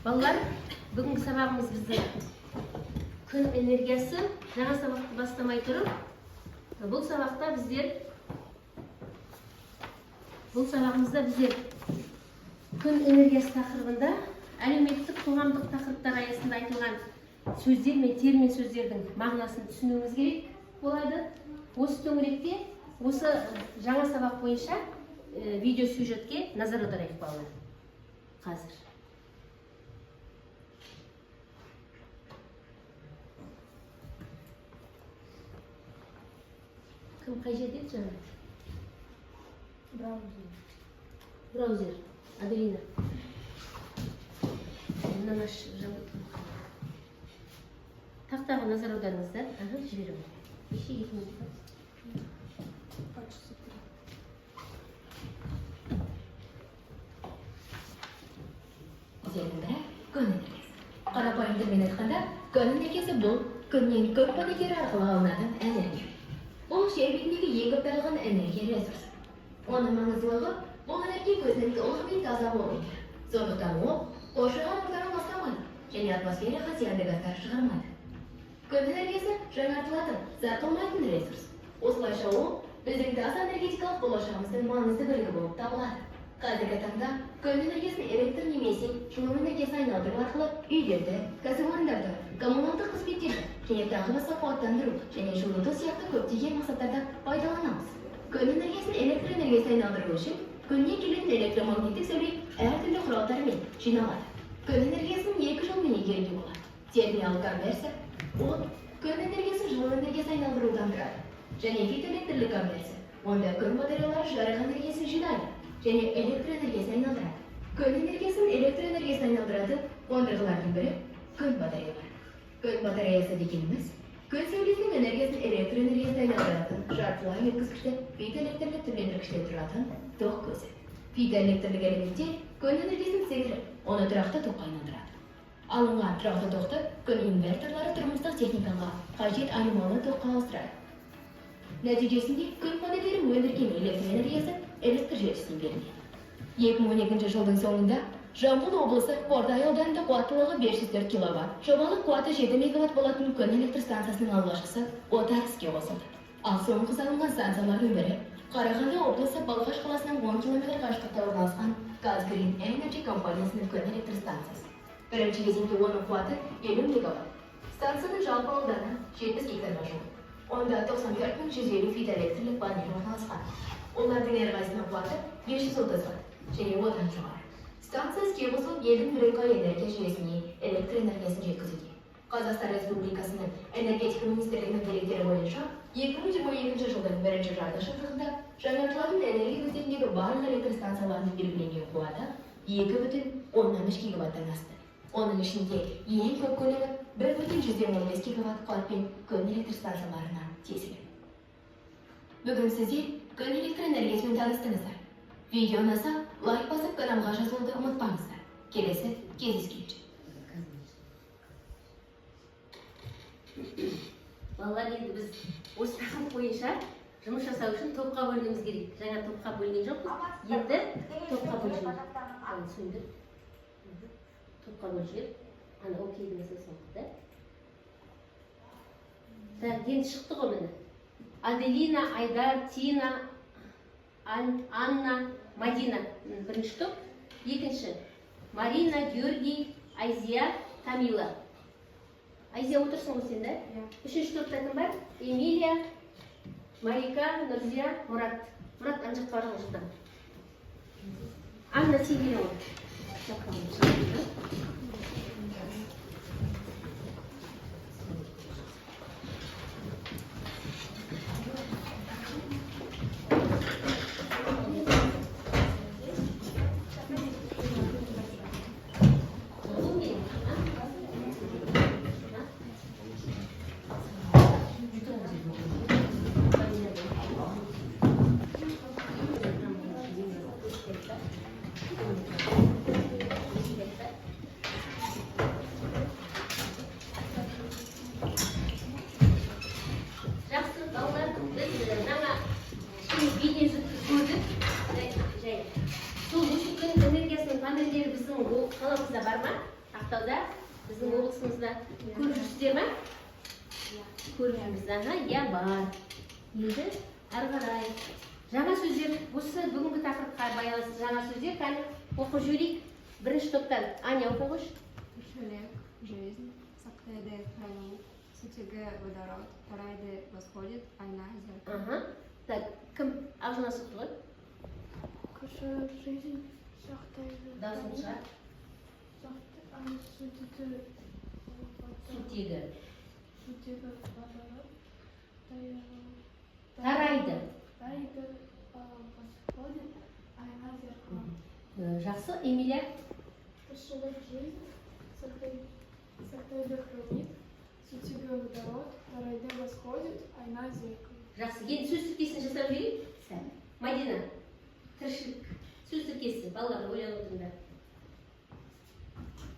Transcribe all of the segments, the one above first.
Балалар, бүгінгі сабағымыз бізде күн энергиясы. Жаңа сабақты бастамай тұрып, бұл сабағымызда біздер күн энергиясы тақырыбында әлеуметтік қоғамдық тақырыптар аясында айтылған сөздер мен термин сөздердің мағынасын түсінуіміз керек болады. Осы төңіректе, осы жаңа сабақ бойынша видео сюжетке назар аударайық балалар. Қазір. Кім қай жерде жаңа? Браузер. Аделина. Тақтаға назар аударыңыздар. Жіберемін. Еще 2 минутқа. Жердің бірі күн энергиясы. Қарапайым тілмен айтқанда, күн энергиясы бұл күннен көп панельдері арқылы алынатын энергия. Бұл жер бетіндегі ең көп таралған энергия ресурсы. Оның маңыздылығы бұл энергия көзінің толығымен таза болмайды. Сондықтан ол қоршаған ортаны ластамайды және атмосфераға зиянды газдар шығармайды. Күн энергиясы жаңартылатын, сарқылмайтын ресурс. Осылайша ол біздің таза энергетикалық болашағымыздың маңызды бөлігі болып табылады. Қазіргі таңда күн энергиясын электр немесе жылу энергиясына айналдыру арқылы үйлерді, кәсіпорындарды, коммуналдық қызметтерді және тағы басқа қуаттандыру және жылыту сияқты көптеген мақсаттарда пайдаланамыз. Күн энергиясын электр энергиясына айналдыру үшін күннен келетін электромагниттік сәуле әртүрлі құралдармен жиналады. Күн энергиясын 2 жолмен игеруге болады. Термиялық конверсия ол күн энергиясын жылу энергиясына айналдырудан тұрады. Және фитоэлектрлік конверсия онда күн батареялары жарық энергиясын жинайды және электр энергиясына айналдырады. Күн энергиясын электр энергиясына айналдыратын қондырғылардың бірі күн батареялары. Күн батареясы дегеніміз күн сәулесінің энергиясын электр энергиясына айналдыратын жартылай өткізгішті фитоэлектрлік түрлендіргіштен тұратын тоқ көзі. Фитоэлектрлік элементте күн энергиясын сіңіріп, оны тұрақты тоққа айналдырады. Алынған тұрақты тоқты күн инверторлары тұрмыстық техникаға қажет айнымалы тоққа ауыстырады. Нәтижесінде күн панельдері өндірген электр энергиясы электр желісіне беріледі. 2012 жылдың соңында Жамбыл облысы Қордай ауданында қуаттылығы 504 киловатт, жобалық қуаты 7 мегаватт болатын күн электр станциясының алғашқысы отар іске қосылды. Ал соңғы салынған станциялардың бірі Қарағанды облысы Балқаш қаласынан 10 км қашықтықта орналасқан Казгрин Energy компаниясының күн электр станциясы. Бірінші кезеңде оның қуаты 50 мегаватт. Станцияның жалпы ауданы 70 гектарға жуық. Онда 94.150 фитоэлектрлік панель орналасқан. Олардың әрқайсысының қуаты 530 ватт және одан жоғары. Станция іске қосылып елдің бірыңғай энергия жүйесіне электр энергиясын жеткізуде. Қазақстан Республикасының энергетика министрлігінің деректері бойынша 2022 жылдың 1-ші жартыжылдығында жаңартылатын энергия көздеріндегі барлық электр станцияларының белгіленген қуаты 2,3 гигаваттан асты. Оның ішінде ең көп көлемі 1,115 гигаватт қуатпен күн электр станцияларына тиесілі. Бүгін сіздер күн электр энергиясымен таныстыңыздар. Видео ұнаса, лайк басып каналға жазылуды ұмытпаңыздар. Келесі кездескенше. Балалар, енді біз осы тақырып бойынша жұмыс жасау үшін топқа бөлінуіміз керек. Жаңа топқа бөлінген жоқпыз. Енді топқа бөлінеміз. Топқа бөлініп, ана окей демесе соқты. Так, енді шықты ғой міне. Аделина, Айдар, Тина, Анна, Мадина бірінші топ. Екінші Марина, Георгий, Айзия, Камила. Айзия отырсың ғой сен, да? Үшінші топта кім бар? Эмилия, Марика, Нұрзия, Мұрат. Мұрат ана жаққа барған жылдан. Анна сен ғой. Сол өшіккен энергиясының панельдері біздің қаламызда бар ма? Ақтауда, біздің облысымызда көріп жүрсіздер ме? Көріп жүрміз. Иә, бар. Енді әрі қарай жаңа сөздер, осы бүгінгі тақырыпқа байланысты жаңа сөздер кәні оқып жіберейік. Бірінші топтан Аня оқып қойшы. Кішілік, жизнь, сақтайды хранит, сутегі водород, тарайды, восходит, айна, зеркало. Так, кім аузына соқты ғой? Кіші жизнь сақтайды. Дауысын шығар. Сутегі Сутегі. водород, Тарайды. тарайды, восходит, айна, зеркало. Жақсы, Эмилия. Кішілік жизнь сақтайды хранит, сутегі водород, тарайды, восходит, айна, зеркало. Жақсы, енді сөз тіркесін жасап жіберейік. Сәл. Мадина, тіршілік. Сөз тіркесі, балалар ойланып отырыңдар.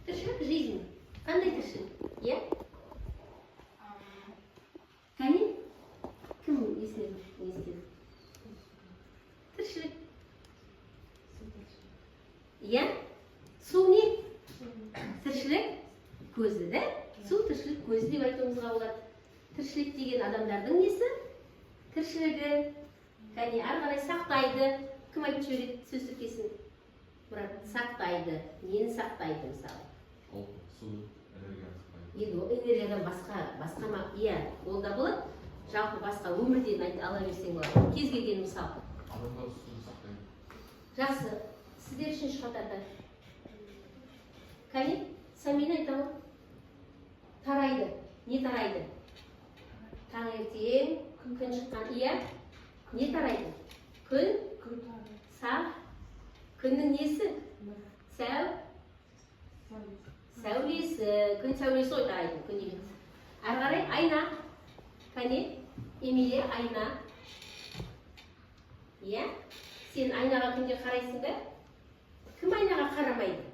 Тіршілік, жизнь. Қандай тіршілік? Иә? Кәне? Кім есіне не істеді? Тіршілік. Иә? Су не? Тіршілік көзі, да? Су тіршілік көзі деп айтуымызға болады. Тіршілік деген адамдардың несі? Тіршілігі. Кәне, ары қарай сақтайды. Кім айтып жібереді сөз тіркесін? Мұрат, сақтайды. Нені сақтайды мысалы? Ол су энергияны сақтайды. Енді ол энергиядан басқа ма? Иә, ол да болады. Жалпы басқа өмірден ала берсең болады. Кез келген мысал. Адамдар суды сақтайды. Жақсы. Сіздер үшінші қатарда. Кәне, Самина айтамын. Тарайды. Не тарайды? Таңертең, күн шыққан. Иә? Не тарайды? Күн? Күннің несі? Сәулесі. Күн сәулесі ғой тарайды. Күн емес. Әрі қарай айна. Кәне, Эмилия, айна. Иә? Сен айнаға күнде қарайсың да? Кім айнаға қарамайды?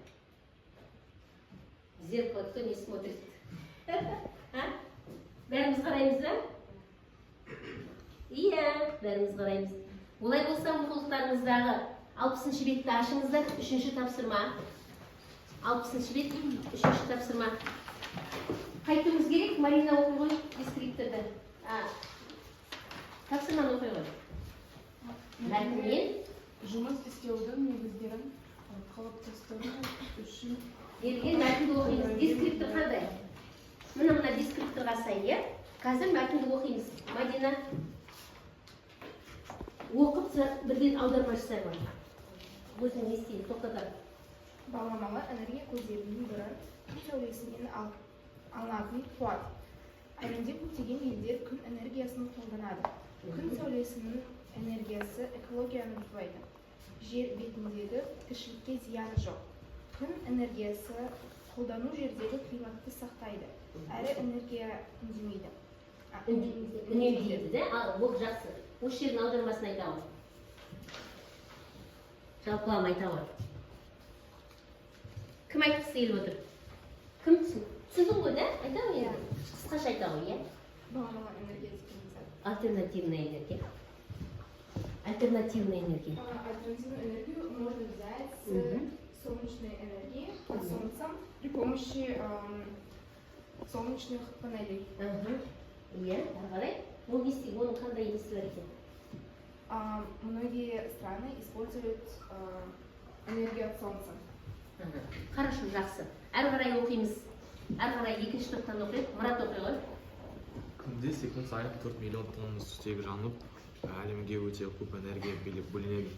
Зеркало кто не смотрит? Бәріміз қараймыз да? Иә, бәріміз қараймыз. Олай болса оқулықтарыңыздағы 60-шы бетті ашыңыздар, 3-ші тапсырма. 60-шы бет, 3-ші тапсырма. Қайтуымыз керек, Марина оқи ғой дескриптірді. Тапсырманы оқи ғой. Мәтінмен Жұмыс істеудің негіздерін қалыптастыру үшін берілген мәтінді оқимыз. Дескриптір қандай? Мына дескрипторға сай, иә? Қазір мәтінді оқимыз. Мадина, оқып бірден аударма жасай ғой. Өзің не істейді, тоқтатар. Баламалы энергия көздерінің бірі күн сәулесінен алынатын қуат. Әлемде көптеген елдер күн энергиясын қолданады. Күн сәулесінің энергиясы экологияны бұзбайды. Жер бетіндегі тіршілікке зияны жоқ. Күн энергиясы қолдану жердегі климатты сақтайды. Әрі энергия үндемейді. Үнемдейді, да? Ол жақсы. Осы жердің аудармасын айта ғой. Жалпылам айта ғой. Кім айтқысы келіп отыр? Кім түсіндің ғой, да? Айта ғой, иә? Қысқаша айта ғой, иә? Баламалы энергия дегеніміз. Альтернативная энергия. Альтернативная энергия. Альтернативную энергию можно взять с солнечной энергии, от солнца, при помощи солнечных панелей. Иә, қарай. Ол не істейді? Оның қандай несі бар екен? Многие страны используют энергию от солнца. Хорошо, жақсы. Әрі қарай оқимыз. Әрі қарай екінші топтан оқиық. Мұрат оқи ғой. Күнде секунд сайын 4 миллион тонна сутегі жанып, әлемге өте көп энергия бөлінеді.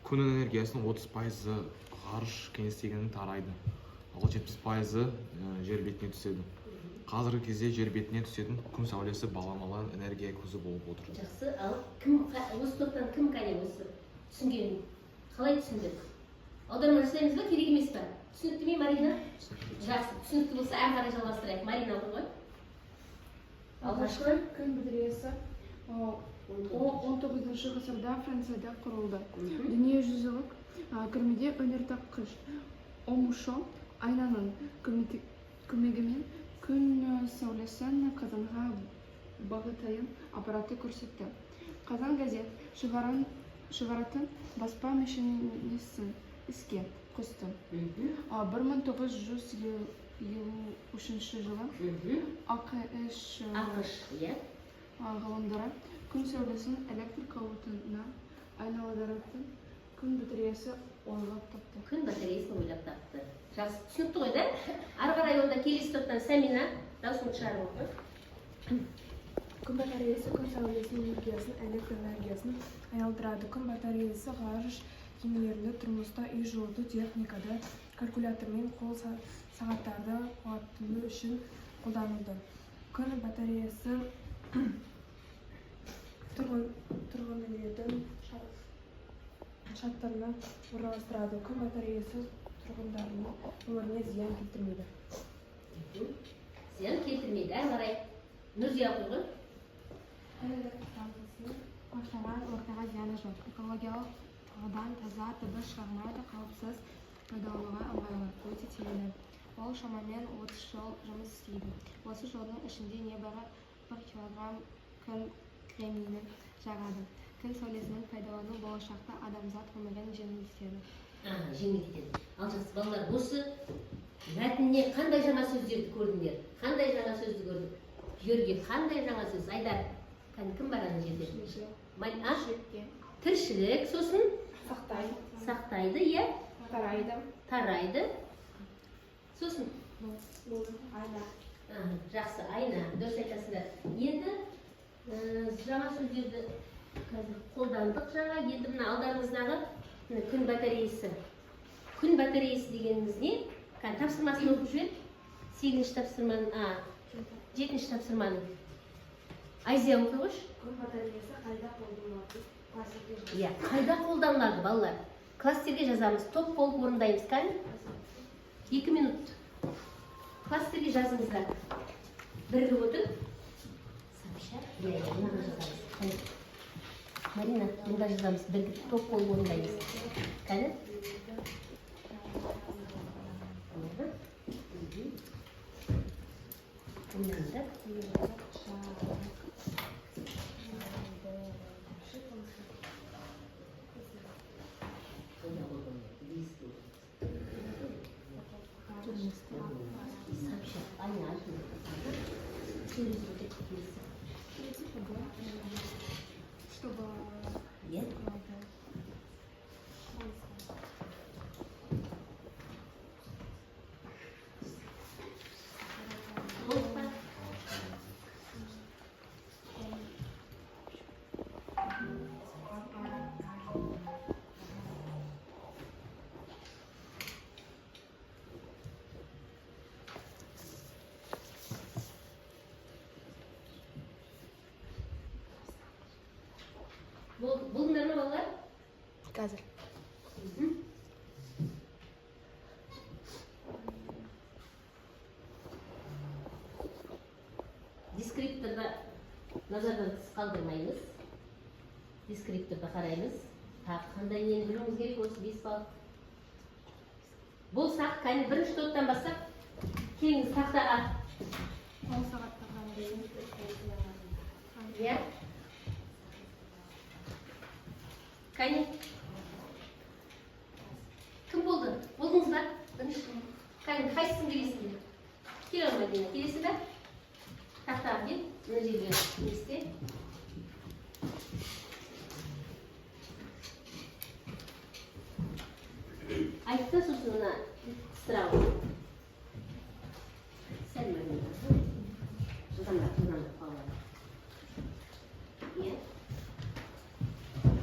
Күн энергиясының 30% ғарыш кеңістігінің тарайды. Ал 70% жер бетіне түседі. Қазіргі кезде жер бетіне түсетін күн сәулесі баламалы энергия көзі болып отыр. Жақсы, ал осы топтан кім кәне осы түсінген? Қалай түсіндік? Аударма жасаймыз ба, керек емес па? Түсінікті ме, Марина? Жақсы, түсінікті болса әрі қарай жалғастырайық. Марина оқи ғой. Алғашқы күн бедересі 19 ғасырда Францияда құрылды. Дүниежүзілік көрмеде өнертапқыш Омушо айнаның көмегімен күн сәулесін қазанға бағыттайтын аппаратты көрсетті. Қазан газет шығаратын баспа мәшинесін іске қосты. 1953 жылы ақш ғалымдары күн сәулесін электр қуатына айналдыратын күн батареясы ойлап тапты. Күн батареясын ойлап тапты. Жақсы, түсінікті ғой да? Ары қарай онда келесі топтан Сәмина, даусыңды шығарып оқы. Күн батареясы күн сәулесінің энергиясын, электр энергиясын айналдырады. Күн батареясы ғарыш кемелерінде, тұрмыста, үй жылыту техникада, калькулятор мен қол сағаттарды қуаттылы үшін қолданылды. Күн батареясы тұрғын үйлердің шарттарына орналастырады. Күн батареясы тұрғындарының өміріне зиян келтірмейді. Зиян келтірмейді, әрі қарай Нұрзия оқиғы. Қоршаған ортаға зияны жоқ. Экологиялық тұрғыдан таза, дыбыс шығармайды, қауіпсіз, пайдалануға ыңғайлы, өте тиімді. Ол шамамен 30 жыл жұмыс істейді. Осы жолдың ішінде небәрі 1 килограмм күн кремнийді жағады. Күн сәулесінің пайдалану болашақта адамзат өмірін жеңілдетеді. Жеңілдетеді. Ал жақсы балалар, осы мәтінне қандай жаңа сөздерді көрдіңдер? Қандай жаңа сөзді көрдік? Жөрге қандай жаңа сөз? Айдар, кім бар ана жерде? Тіршілік, сосын? Сақтайды, иә? Тарайды. Сосын? Айна. Жақсы, айна, дұрыс айтасыңдар. Енді жаңа сөздерді қазір қолдандық жаңа. Енді мына алдарыңыздағы күн батареясы. Күн батареясы дегеніміз не? Тапсырмасын оқып жібер. 8-ші тапсырманың, 7-ші тапсырманың. Айзия оқи қойшы. Күн батареясы қайда қолданылады? Иә, қайда қолданылады балалар? Кластерге жазамыз, топ болып орындаймыз. Кәне? 2 минут. Кластерге жазыңыздар. Бірігіп отыр. Марина, мұнда жазамыз, бірігіп топ болып орындаймыз. Кәне? Чтобы Болдыңдар ма балалар? Қазір. Дескрипторда назардан тыс қалдырмаймыз. Дескрипторда қараймыз. Қандай нені білуіміз керек осы 5 балл. Болсақ, кәне бірінші топтан бастап, келіңіз тақтаға. 10 сағаттарға дейін. Иә? Кәне? Кім болды? Болдыңыз ба? Бірінші. Кәне, қайсысын келесіңдер? Келе алмайды, келесі бе? Тақтаға кел, мына жерге есте. Айтты сосын мына сұрау. Сәл мәлімет. Жылдамдап қалады. Иә?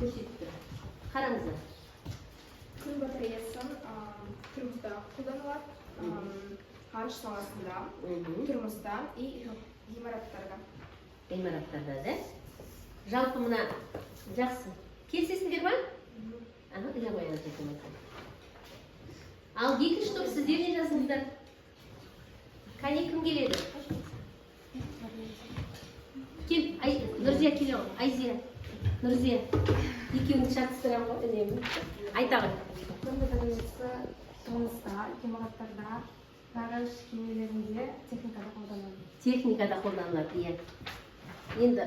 Көрсетті. Қараңыздар. Күн батареясын тұрмыста қолданылады. Ғарыш саласында, тұрмыста и ғимараттарда. Ғимараттарда, да? Жалпы мына жақсы. Келсесіңдер ма? Иә қойған жетім айтқан. Ал екінші топ сіздер не жазыңыздар? Кәне кім келеді? Кел, Нұрзия келе ғой. Айзия, Нұрзия. Екеуіңді шатыстырам ғой, үнемі. Айта ғой. Күн батареясы тұрмыста, ғимараттарда, ғарыш кемелерінде техникада қолданылады. Техникада қолданылады, иә. Енді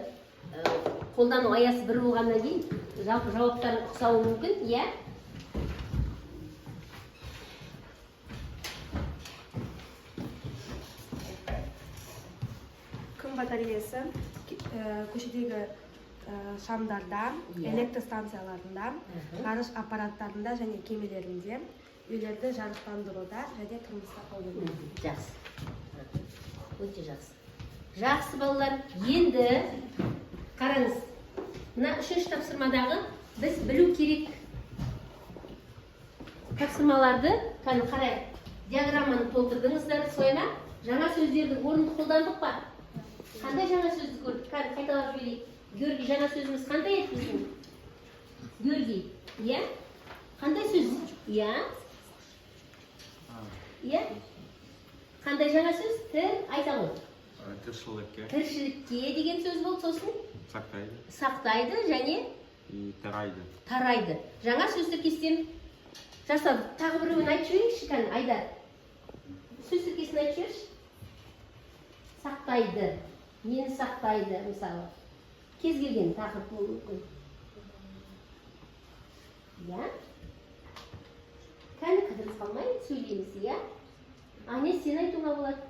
қолдану аясы бір болғаннан кейін жалпы жауаптар ұқсауы мүмкін, иә? күн батареясы көшедегі шамдарда, Иә. электр станцияларында, ғарыш аппараттарында және кемелерінде, үйлерді жарықтандыруда және тұрмыста қолданылады. Жақсы. Өте жақсы. Жақсы балалар, енді қараңыз. Мына үшінші тапсырмадағы біз білу керек тапсырмаларды, кәні қарай, диаграмманы толтырдыңыздар, солай ма? Жаңа сөздердің орынды қолдандық па? Қандай жаңа сөзді көрдік? Кәні қайталап жіберейік. Георгий, жаңа сөзіміз қандай еді біздің? Георгий, иә? Қандай сөз? Иә? Иә? Қандай жаңа сөз? Айта ғой. Тіршілікке Тіршілікке деген сөз болды, сосын сақтайды сақтайды және и тарайды. тарайды. Жаңа сөздер кестен жасадық. Тағы біреуін айтып жіберейікші, кәні, Айдар. Сөздер кесін айтып жіберші. Сақтайды. Нені сақтайды, мысалы. Кез келген тақырып болуы мүмкін. Иә? Кәні қыдырыс қалмай сөйлейміз, иә? Ане, сен айтуға болады.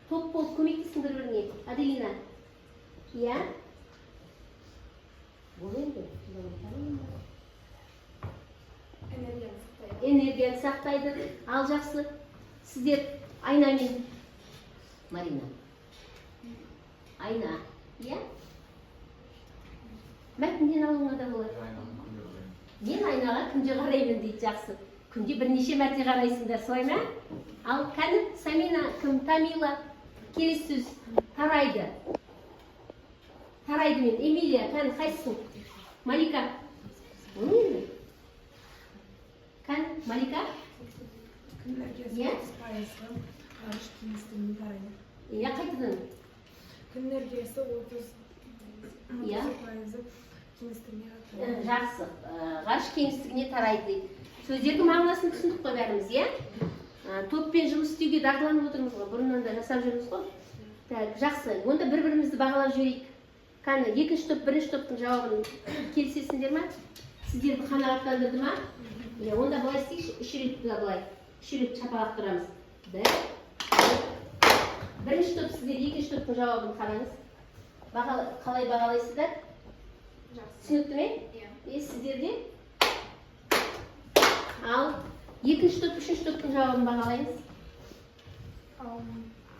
Топ болып көмектесің бір-біріне. Аделина. Иә? Бұл енді. Энергияны сақтайды. Ал жақсы. Сіздер Айна мен Марина. Айна. Иә? Мәтінден алуыңа да болады. Мен Айнаға күнде қараймын дейді, жақсы. Күнде бірнеше мәрте қарайсыңдар, солай ма? Ал кәні Самина, кім? Тамила. Келесі сөз тарайды. Тарайды мен. Эмилия, кәні қайсысың? Малика. Оның енді? Кәні, Малика? Күн энергиясы Иә? 30% ғарыш кеңістігіне тарайды. Иә, қайтадан. Күн энергиясы 30% Иә? кеңістігіне тарайды. Жақсы. Ғарыш кеңістігіне тарайды дейді. Сөздердің мағынасын түсіндік қой бәріміз, иә? Топпен жұмыс істеуге дағдыланып отырмыз ғой, бұрыннан да жасап жүрміз ғой. Жақсы. Онда бір-бірімізді бағалап жіберейік. Кәні, екінші топ, бірінші топтың жауабын келісесіңдер ма? Сіздерді қанағаттандырды ма? Онда былай істейікші, үш рет шапалақ тұрамыз. Бірінші топ сіздер екінші топтың жауабын қараңыз. Қалай бағалайсыздар? Түсінікті ме? Сіздерде? Ал екінші топ, үшінші топтың жауабын бағалаймыз.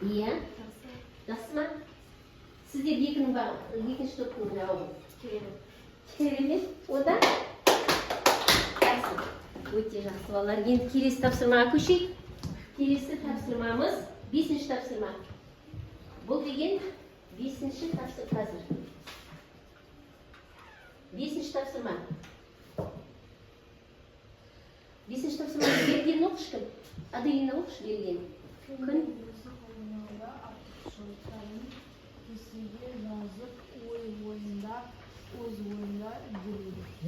Иә? Жақсы ма? Сіздер екінші топтың жауабын. Керемет. Ода? Жақсы. Өте жақсы балалар. Енді келесі тапсырмаға көшейік. Келесі тапсырмамыз 5-ші тапсырма. Бұл деген 5-ші тапсырма қазір. 5-ші тапсырма. 5-ші тапсырма берген оқыш кім? Аделина оқыш берген. Күн?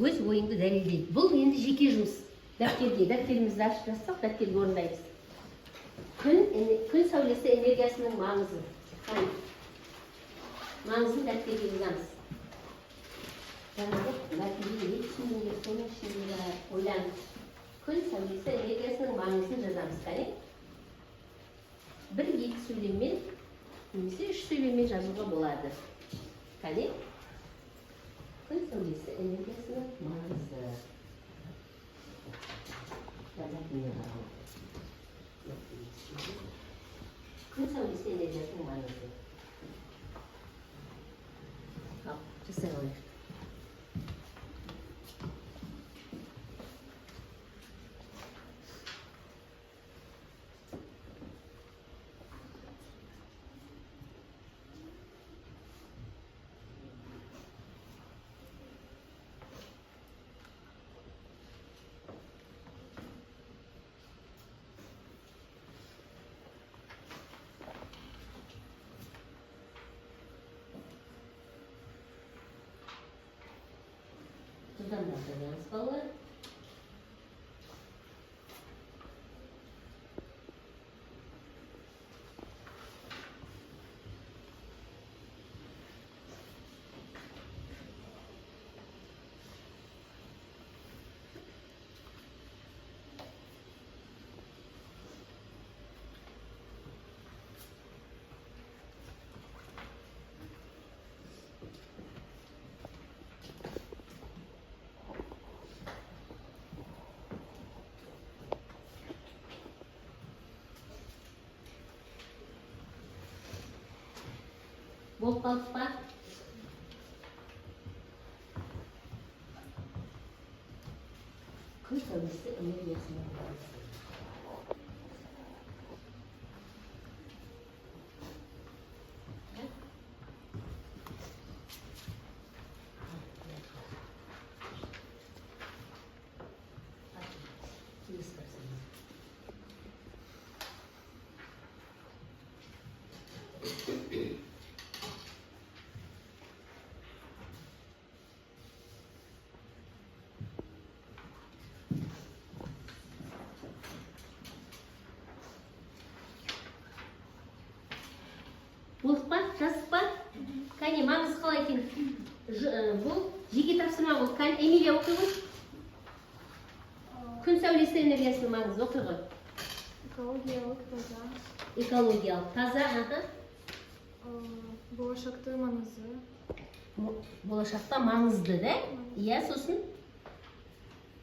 Өз ойыңды дәлелдейді. Бұл енді жеке жұмыс. Дәптерімізді ашып жазсақ, дәптерге орындаймыз. Күн сәулесі энергиясының маңызы. Маңызын дәптерге жазамыз. Жаңағы мәтінге не түсіндіңдер, соның ішінде ойлаңыз. Күн сәулесі энергиясының маңызын жазамыз. Бір екі сөйлеммен, немесе үш сөйлеммен жазуға болады. Күн сәулесі энергиясының маңызы. Күн сәулесі энергиясының маңызы. Жасай қойып. Buradan da atacağız balığı. Болып қалдық па? Күн сәулесі энергиясын. Болып па? Жазып па? Кәне, маңызы қалай екен? Бұл жеке тапсырма бұл. Кәне, Эмилия оқи ғой. Күн сәулесі энергиясының маңызы оқи ғой. Экологиялық таза. Экологиялық таза, Болашақта маңызы. Болашақта маңызды, да? Иә, сосын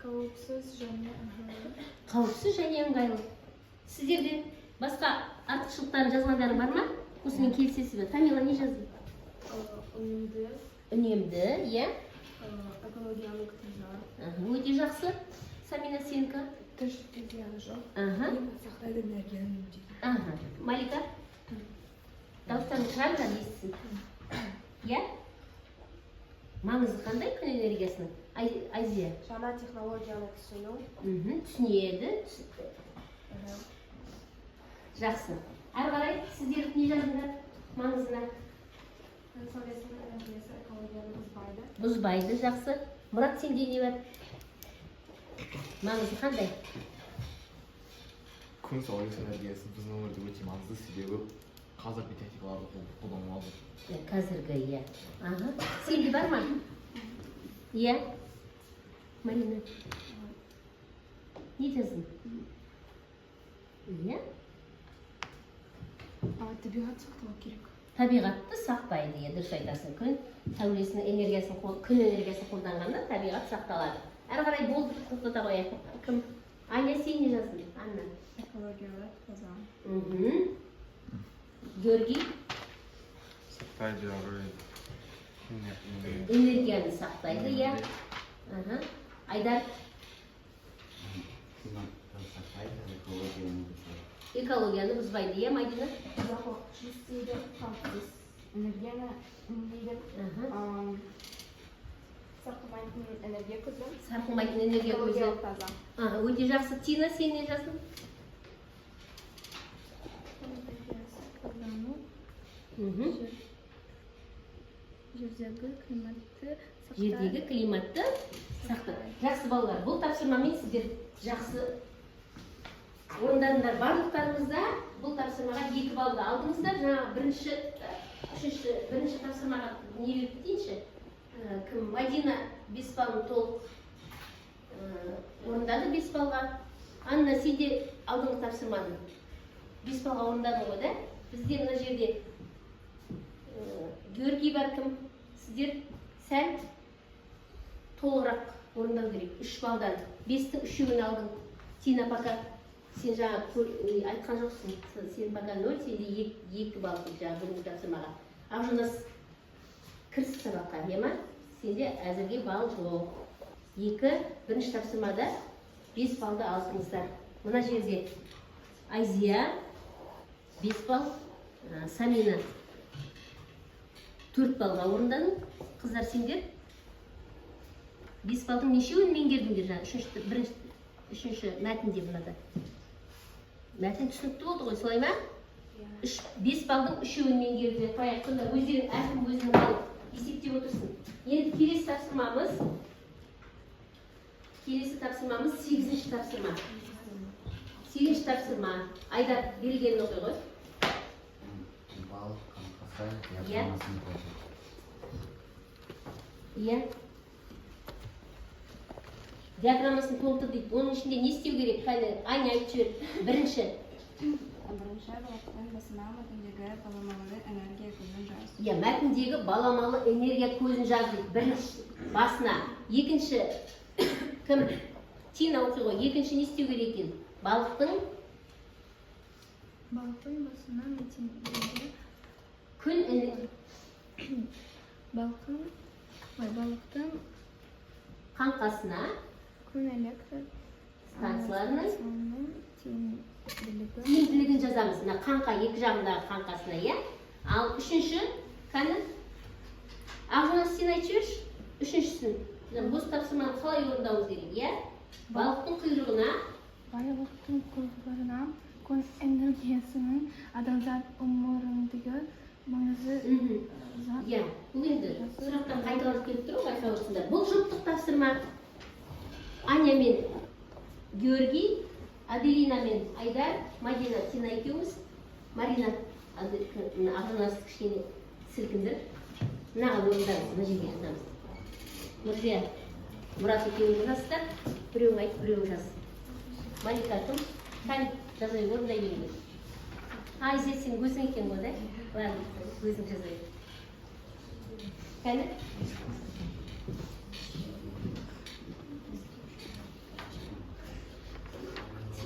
Қауіпсіз және ыңғайлы. қауіпсіз және ыңғайлы. Сіздерде басқа артықшылықтарын жазғандарың бар ма? Осымен келісесіз бе? Тамила не жазды? Үнемді. Үнемді, иә? Экологиялық таза. Өте жақсы. Самина, сенікі? Тіршілікке зияны жоқ. Сақтайды, энергияны үнемдейді. Малика? Дауыстарың шығарған естісін. Иә? Маңызы қандай күн энергиясының? Айзия? Жаңа технологияны түсіну. Түсінеді. Жақсы. Әрі қарай сіздер не жазыңдар маңызына? Күн сәулесінің энергиясы экологияны бұзбайды. Бұзбайды, жақсы. Мұрат, сенде не бар? Маңызы қандай? Күн сәулесі энергиясы біздің өмірде өте маңызды, себебі қазіргі техникаларды қолданылады. Қазіргі, иә. Сенде бар ма? Иә? Марина? Не жаздың? Иә? Табиғат сақтау керек. Табиғатты сақтайды, иә, дұрыс айтасың. Күн сәулесінің энергиясын, күн энергиясын қолданғанда табиғат сақталады. Әрі қарай болды, тоқтата қояйық. Кім? Аня, сен не жаздың? Анна? Экологиялық таза. Георгий? Сақтайды, Энергияны сақтайды, иә. Айдар? Экологияны бұзбайды, иә, Мадина? Ұзақ уақыт істейді, қауіпсіз энергияны үнемдейді. Сарқылмайтын энергия көзі. Сарқылмайтын энергия көзі. Экологиялық таза. Өте жақсы. Тина, сен не жаздың? Қолдану. Жердегі климатты Жердегі климатты сақтайды. Жақсы балалар, бұл тапсырмамен сіздер жақсы орындадыңдар. Барлықтарыңызда бұл тапсырмаға 2 балды алдыңыздар. Жаңа бірінші тапсырмаға не берді дейінші? Кім? Мадина 5 балын толық орындады 5 балға. Анна, сен де алдыңғы тапсырманы 5 балға орындадың ғой, да? Бізде мына жерде Георгий бар, кім? Сіздер сәл толығырақ орындау керек. 3 балдан 5-тің 3-ін алдың. Тина пока сен жаңа айтқан жоқсың. Сен пока 0, сенде 2 бал жаңа бүгінгі тапсырмаға. Ақжанас кірісті сабаққа, не ма? Сенде әзірге бал жоқ. 2 бірінші тапсырмада 5 балды алдыңыздар. Мына жерде Айзия 5 бал, Самина 4 балға орындадың. Қыздар, сендер 5 балдың нешеуін меңгердіңдер жаңа? Үшінші мәтінде бұнада. Мәтін түсінікті болды ғой, солай ма? 5 балдың 3-еуін меңгерді. Қояйық, сонда өздерің әркім өзінің балын есептеп отырсын. Енді келесі тапсырмамыз 8-ші тапсырма. 8-ші тапсырма. Айдар, берілгенін оқи ғой. Иә. Диаграммасын толтыр дейді. Оның ішінде не істеу керек? Аня айтып жібер. Бірінші. Бірінші блоктың басына мәтіндегі баламалы энергия көзін жаз. Иә, мәтіндегі баламалы энергия көзін жаз дейді. Бірінші басына. Екінші, кім? Тина оқи ғой. Екінші не істеу керек екен? Балықтың Балықтың басына мәтіндегі күн балықтың қаңқасына күн электр станцияларының тиімділігі тиімділігін жазамыз. Мына қаңқа екі жағындағы қаңқасына, иә. Ал үшінші, кәні Ақжанас, сен айтып жіберші. Үшіншісін. Бос тапсырманы қалай орындауымыз керек, иә? Балықтың құйрығына күн энергиясының адамзат өміріндегі маңызы иә, бұл енді сұрақтан қайталанып келіп тұр ғой байқаусыздар. Бұл жұптық тапсырма. Аня мен Георгий, Аделина мен Айдар, Мадина, сен екеуміз, Марина, Ақжанас кішкене сілкіндір. Мынаған орындаймыз, мына жерге жазамыз. Нұржия, Мұрат екеуің жазасыздар, біреуің айтып, біреуің жаз. Малика кім? Кәне, жазай орындай беріңдер. Айза, сен өзің екен ғой, да? Ладно, өзің жазай. Кәне?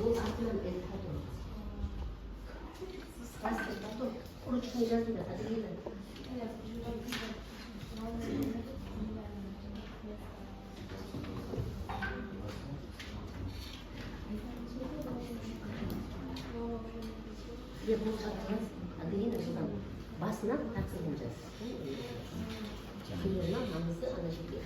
Ол артынан бәрі потом. Потом ручкой жазыңдар, Аделина. Я бұл жатырмыз, Аделина жылдан басынан тақсырдың жаз. Құйырына маңызды ана жерге.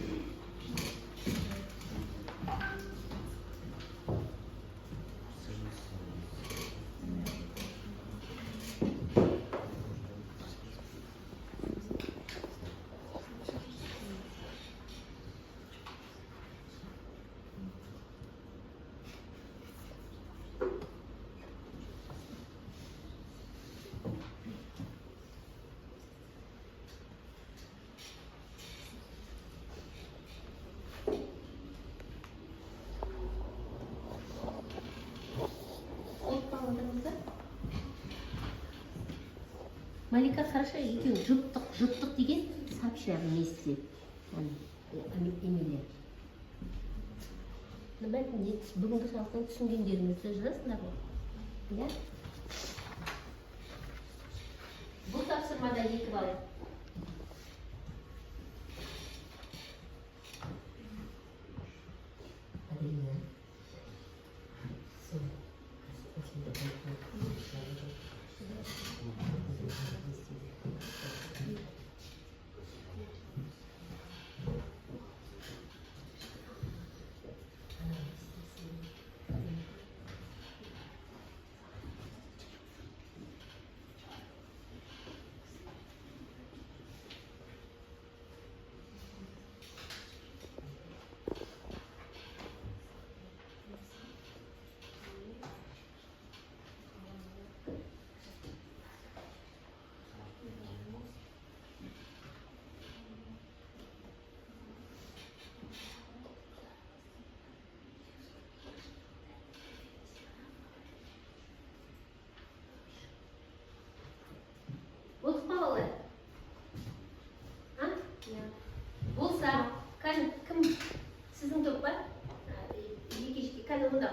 Малика, хорошо, екеуің жұттық деген сообща вместе. Эмилия. Бәлкім бүгінгі сабақтан түсінгендеріңізді жазасыңдар ғой. Иә? Бұл тапсырмада 2 балл. Аделина. Болдық па балалар? Болса, кім сіздің топ па? Екешке, кәні мұнда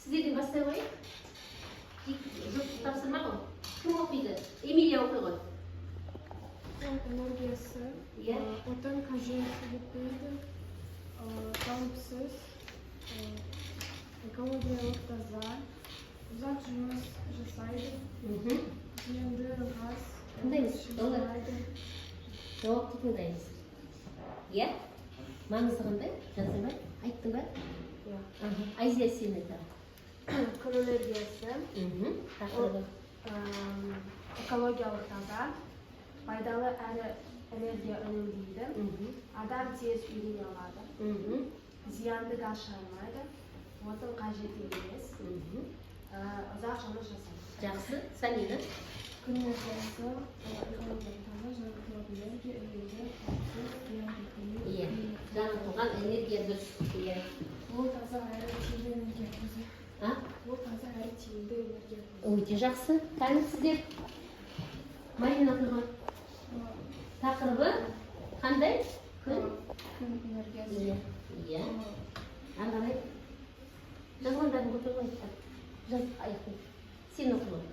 сіздерден бастай қойып? Жұптық тапсырма ғой? Кім оқиды? Эмилия оқи ғой. энергиясы отын қажет етпейді, қауіпсіз, экологиялық таза, ұзақ жұмыс жасайды, зиянды газ Тыңдаймыз, жауапты тыңдаймыз. Иә? Маңызы қандай? Жаздың ба? Айттың ба? Айзия, сен айта. күн энергиясы, Тақырыбы. экологиялық таза, пайдалы әрі энергия үнемдейді, адам тез үйрене алады, зиянды газ шығармайды, отын қажет емес, ұзақ жұмыс жасайды. Жақсы, Санина. Күн энергиясы, экологиялық таза, жаңғыртылатын энергия, энергия, қауіпсіз, зиянды емес. Иә, жаңғыртылған энергия дұрыс. Иә. Ол таза әрі тиімді энергия көзі. Ол таза әрі тиімді энергия көзі. Өте жақсы. Кәні сіздер Марина қойған тақырыбы қандай? Күн энергиясы. Иә. Ары қарай жазғандарын оқи ғой. Жаз аяқтың. Сен оқы ғой.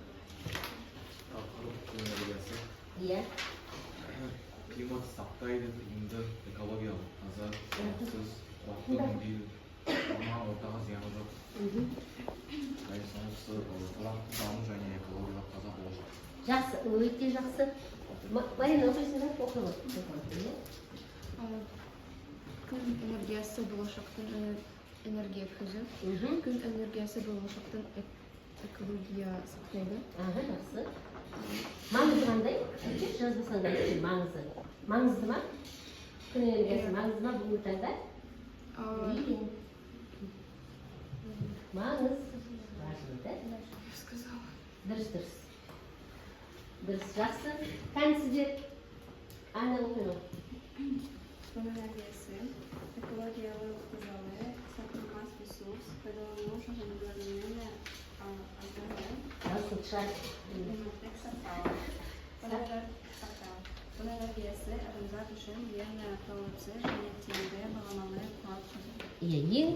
Күн энергиясы. Иә. климат сақтайды, тиімді, экологиялық, таза, қауіпсіз, тұрақты өңдейді, орман ортаға зияны жоқ. Сонысы тұрақты даму және экологиялық таза болашақ. Жақсы, өте жақсы. Марина, оқисың ба? Оқы ғой. Күн энергиясы болашақтың энергия көзі. Күн энергиясы болашақтың экология сақтайды. Жақсы. Маңызы қандай? Жазбасаң да маңызы. Маңызды ма? Күн энергиясы маңызды ма бүгінгі таңда? Маңыз. Важно, да? Дұрыс. Жақсы. Сіздер Анна оқиды. Күн энергиясы экологиялық тазалы, сақталмас ресурс, пайдалану шараларымен азамат Күн энергиясы адамзат үшін ең қауіпсіз және тиімді баламалы қуат көзі. Ең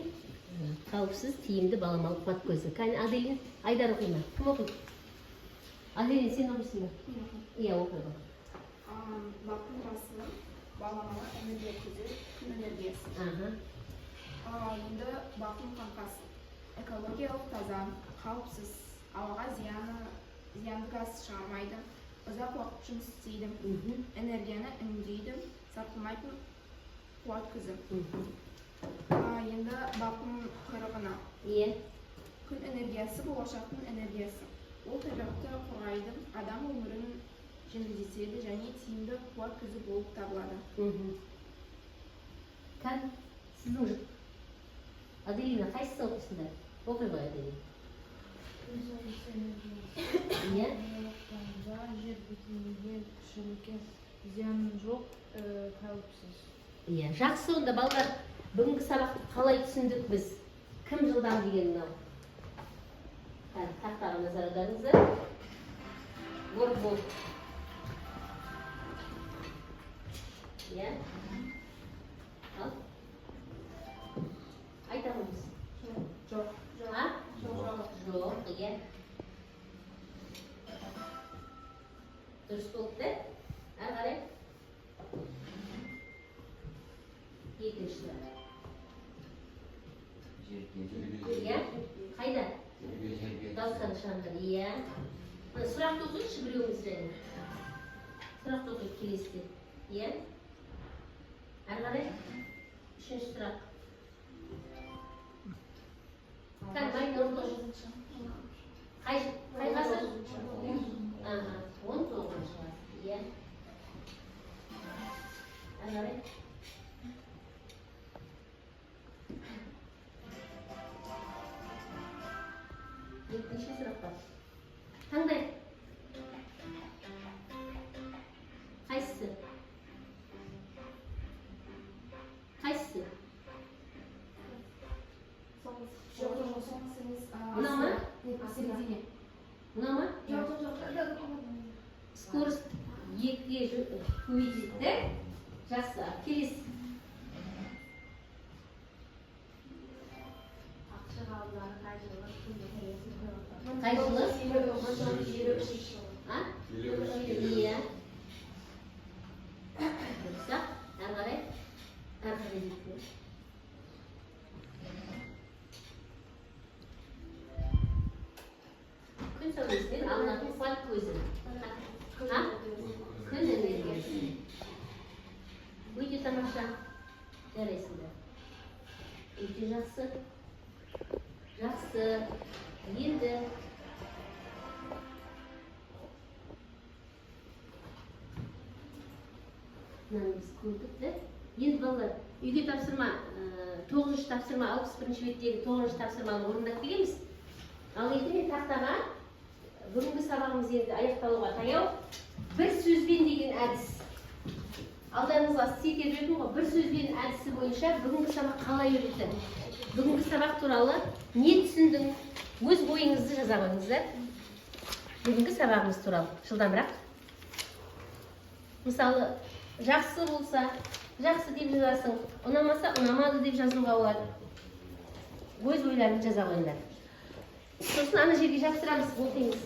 қауіпсіз, тиімді баламалы қуат көзі. Аделин, Айдар оқиды ма? Кім оқиды? Аделин, сен оқисың ба? Иә, оқиды. Бақтың басы баламалы энергия көзі күн энергиясы. Енді бақтың қаңқасы экологиялық таза, қауіпсіз, ауаға зиянды газ шығармайды, ұзақ уақыт жұмыс істейді, энергияны үнемдейді, сатылмайтын қуат көзі. Енді бақтың қырығына. Күн энергиясы болашақтың энергиясы. Ол табиғатты қорғайды, адам өмірін жеңілдетеді және тиімді қуат көзі болып табылады. Сіздің жұп. Аделина, қайсысы оқисыңдар? Оқи ғой, Аделина. Жер бетіндегі тіршілікке зияны жоқ, қауіпсіз. Жақсы, онда балалар, бүгінгі сабақты қалай түсіндік біз? Кім жылдам деген мынау? Тақтаға назар аударыңыздар. Борбол. Ал. Айтамыз. Жоқ. Жоқ, иә. Дұрыс болды. Әрі қарай. Екінші. Иә? Қайда? Дауыстан шығарыңдар. Иә. Сұрақты оқиыншы біреуіміз және. Сұрақты оқиық келесіде. Иә? Әрі қарай. Үшінші сұрақ. Қай ғасыр? 19-шы ғасыр. Иә. Әрі қарай. Екінші сұрақ бар. Таңдай. Қайсысы? Мына ма? Мына ма? Скорость 2-ге көбейтеді. Жақсы. Келесі. Қай жылы? Иә. Дұрыс-ақ. Әрі қарай. Күн сәулесінен алынатын қуат көзі. Күн энергиясы. Өте тамаша. Жарайсыңдар. Өте жақсы. Жақсы. Енді біз көрдік, да? Енді балалар, үйге тапсырма, 9-шы тапсырма, 61-ші беттегі 9-шы тапсырманы орындап келеміз. Ал енді мен тақтаға бүгінгі сабағымыз енді аяқталуға таяу. Бір сөзбен деген әдіс. Алдарыңызға істете беретін ғой, бір сөзбен әдісі бойынша бүгінгі сабақ қалай өтті? Бүгінгі сабақ туралы не түсіндің? Өз ойыңызды жаза қойыңыздар. Бүгінгі сабағымыз туралы жылдамырақ. Мысалы, жақсы болса, жақсы деп жазасың, ұнамаса, ұнамады деп жазуға болады. Өз ойларыңды жаза қойыңдар. Сосын ана жерге жапсырамыз, оқимыз.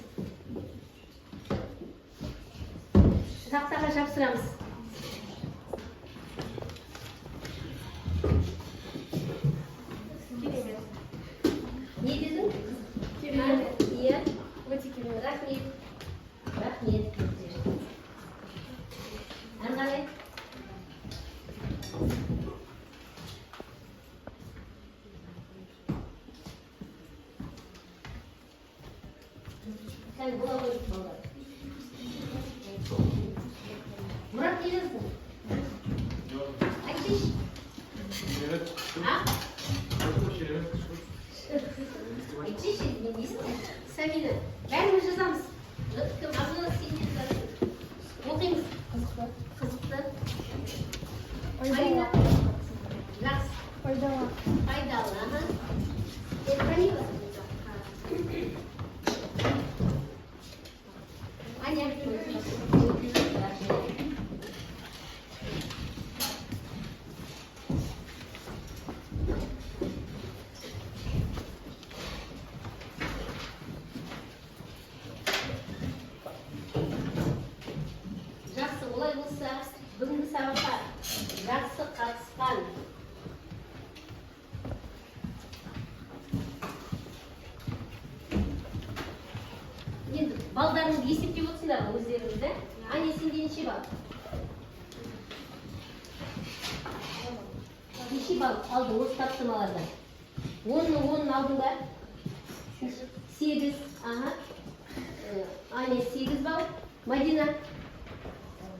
Тақтаға жапсырамыз. Sen bola koyduk ballar. Murat gelirsin. Açış. Ha? Açış ne diyorsun? Samina. Ben mi жазамыз? Ağzına silin zaten. Оқимыз. Қызықты. Марина. Жақсы. Пайдалы. Пайдалы, ага. Сен танисың? Аня. Жақсы, олай болса, бүгінгі сабаққа жақсы қатысқан енді балдарыңызды есептеп отырсыңдар ғой өздеріңізді. Аня, сенде неше балл? Неше балл алдың осы тапсырмалардан? 10-ның алдың ба? 8. Ага. Аня 8 балл. Мадина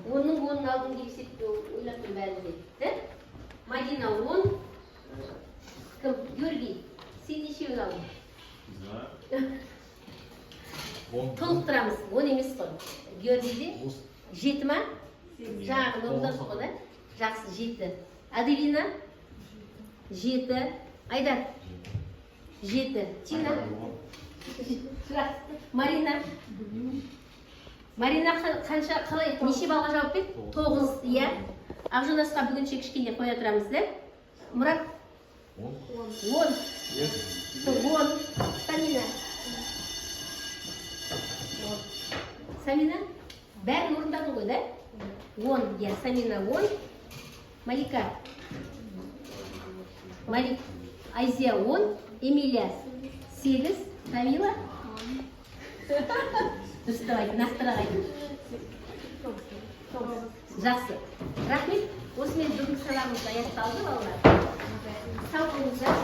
10-ның алдың деп ойлаптым бәрінде. Мадина 10. Кім? Георгий, сен нешеуін алдың? Толықтырамыз, 10 емес қой. Георгийде 7 ма? Жаңағы нолдан соғы да? Жақсы, 7. Аделина 7. Айдар 7. Тина Марина қанша, қалай, неше балға жауап бет? 9, иә. Ақжонасқа бүгінше кішкене қоя тұрамыз, да? Мұрат? 10. 10. Самина? Самина? Бәрін орындадың ғой, да? 10, иә, Самина 10. Малика? Айзия 10. Эмилия 8. Камила? Дұрыстап айтын, нақтырақ айтын. Жақсы. Рахмет. Осымен бүгінгі сабағымыз аяқталды, балалар. Сау болыңыздар.